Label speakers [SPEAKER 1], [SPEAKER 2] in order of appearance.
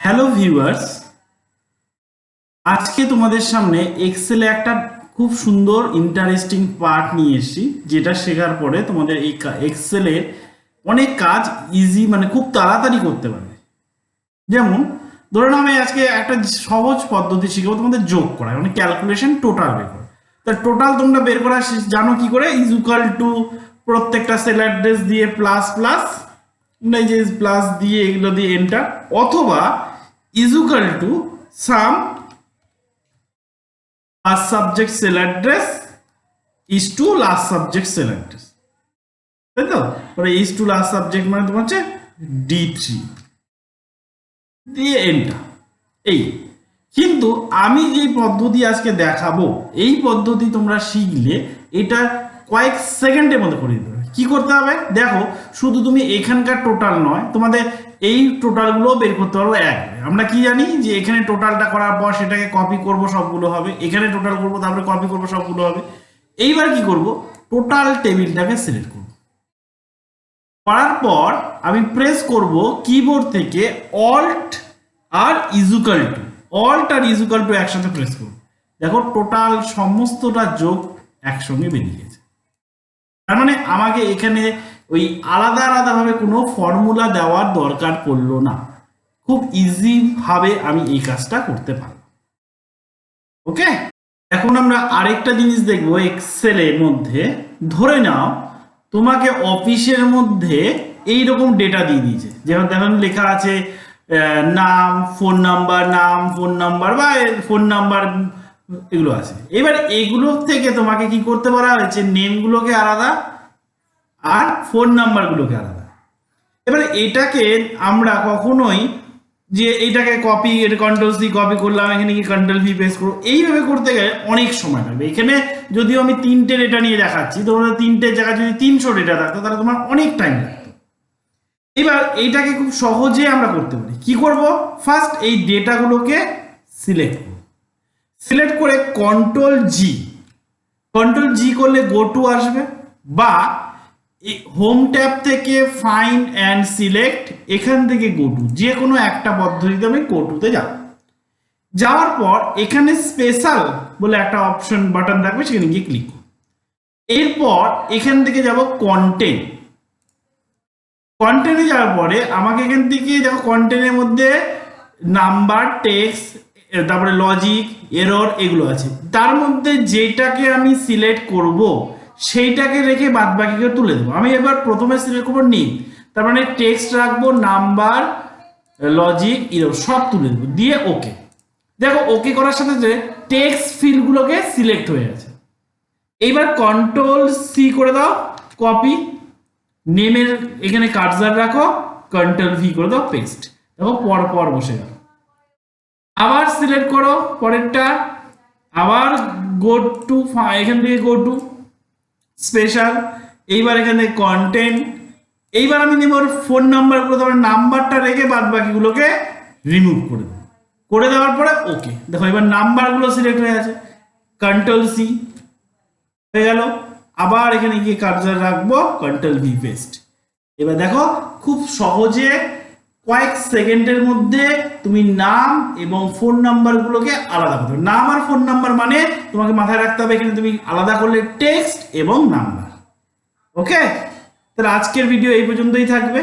[SPEAKER 1] Hello viewers, আজকে তোমাদের সামনে এক্সেলে একটা খুব সুন্দর ইন্টারেস্টিং পার্ট নিয়ে এসেছি, যেটা শেখার পরে তোমাদের এই এক্সেলের অনেক কাজ ইজি খুব তাড়াতাড়ি করতে পারবে। যেমন ধরে নাও আমি আজকে একটা সহজ পদ্ধতি শিখাবো তোমাদের যোগ করা, ক্যালকুলেশন টোটাল বের করা। তা টোটাল তোমরা বের করা জানো কি করে? ইজ ইকুয়াল টু প্রত্যেকটা সেল অ্যাড্রেস দিয়ে প্লাস প্লাস, এই যে প্লাস দিয়ে এগুলো দিয়ে এন্টার, অথবা is equal to sum last subject cell address is to last subject cell address, তাই তো? is to last subject মানে তোমার হচ্ছে D3 দিয়ে এন্টার। এই কিন্তু আমি যে পদ্ধতি আজকে দেখাবো, এই পদ্ধতি তোমরা শিখলে এটা কয়েক সেকেন্ডের মধ্যে করে দিতে পারবে। কি করতে হবে দেখো, শুধু তুমি এখানকার টোটাল নয়, তোমাদের এই টোটালগুলো বের করতে পারবো একবারে। আমরা কি জানি যে এখানে টোটালটা করার পর সেটাকে কপি করব, সবগুলো হবে। এখানে টোটাল করব, তারপরে কপি করব, সবগুলো হবে। এইবার কি করব, টোটাল টেবিলটাকে সিলেক্ট করব। করার পর আমি প্রেস করব কিবোর্ড থেকে অল্ট আর ইকুয়াল টু, অল্ট আর ইকুয়াল টু একসাথে প্রেস করব। দেখো টোটাল সমস্তটা যোগ একসঙ্গে বেরিয়ে গেছে। তার মানে আমাকে এখানে ওই আলাদা আলাদাভাবে কোনো ফর্মুলা দেওয়ার দরকার পড়লো না, খুব ইজি ভাবে আমি এই কাজটা করতে পারবো। ওকে, এখন আমরা আরেকটা জিনিস দেখবো এক্সেলের মধ্যে। ধরে নাও তোমাকে অফিসের মধ্যে এইরকম ডেটা দিয়ে দিয়েছে, যেমন দেখুন লেখা আছে নাম, ফোন নাম্বার বা ফোন নাম্বার এগুলো আছে। এবার এগুলো থেকে তোমাকে কি করতে বলা হয়েছে, নেমগুলোকে আলাদা আর ফোন নাম্বারগুলোকে আলাদা। এবারে এটাকে আমরা কখনোই যে এইটাকে কপি, এটা কন্ট্রোল সি কপি করলাম, এখানে কি কন্ট্রোল ভি পেস্ট করবো, এইভাবে করতে গেলে অনেক সময় লাগবে। এখানে যদিও আমি 3টে ডেটা নিয়ে দেখাচ্ছি, তোমরা 3টে জায়গায় যদি 300 ডেটা থাকতো তাহলে তোমার অনেক টাইম লাগতো। এবার এইটাকে খুব সহজে আমরা করতে পারি। কি করব, ফার্স্ট এই ডেটাগুলোকে সিলেক্ট করব। সিলেক্ট করে কন্ট্রোল জি করলে গো টু আসবে, বা হোম ট্যাব থেকে ফাইন্ড অ্যান্ড সিলেক্ট, এখান থেকে গো টু, যে কোনো একটা পদ্ধতিতে আমি গো টুতে যাব। যাওয়ার পর এখানে স্পেশাল বলে একটা অপশন বাটন থাকবে, সেখানে গিয়ে ক্লিক করব। এরপর এখান থেকে যাব কন্টেন্টে যাওয়ার পরে আমাকে এখান থেকে দেখো কন্টেন্টের মধ্যে নাম্বার, টেক্সট, তারপরে লজিক, এরর এগুলো আছে। তার মধ্যে যেটাকে আমি সিলেক্ট করব সেইটাকে রেখে বাদ বাকিকে তুলে দেবো। আমি এবার প্রথমে সিলেক্ট করবো নেম, তার মানে টেক্সট রাখবো, নাম্বার, লজিক, এরর সব তুলে দেবো, দিয়ে ওকে। দেখো ওকে করার সাথে যে টেক্সট ফিল্ডগুলোকে সিলেক্ট হয়ে গেছে। এইবার কন্ট্রোল সি করে দাও, কপি, নেমের এখানে কার্সার রাখো, কন্ট্রোল ভি করে দাও, পেস্ট। দেখো পর পর বসে গেল। আবার সিলেক্ট করো পরেরটা, আবার গো টু, এখান থেকে গো টু স্পেশাল, এইবার এখানে কন্টেন্ট। এইবার আমি নেব ফোন নাম্বারগুলো, তারপরে নাম্বারটা রেখে বাদ বাকিগুলোকে রিমুভ করে দেবো। করে দেওয়ার পরে ওকে। দেখো এবার নাম্বারগুলো সিলেক্ট হয়ে আছে, কন্ট্রোল সি হয়ে গেল। আবার এখানে গিয়ে কার্সার রাখবো, কন্ট্রোল ভি পেস্ট। এবার দেখো খুব সহজে কয়েক সেকেন্ডের মধ্যে তুমি নাম এবং ফোন নাম্বারগুলোকে আলাদা করতে হবে। নাম আর ফোন নাম্বার মানে তোমাকে মাথায় রাখতে হবে, এখানে তুমি আলাদা করলে টেক্সট এবং নাম্বার। ওকে, তাহলে আজকের ভিডিও এই পর্যন্তই থাকবে।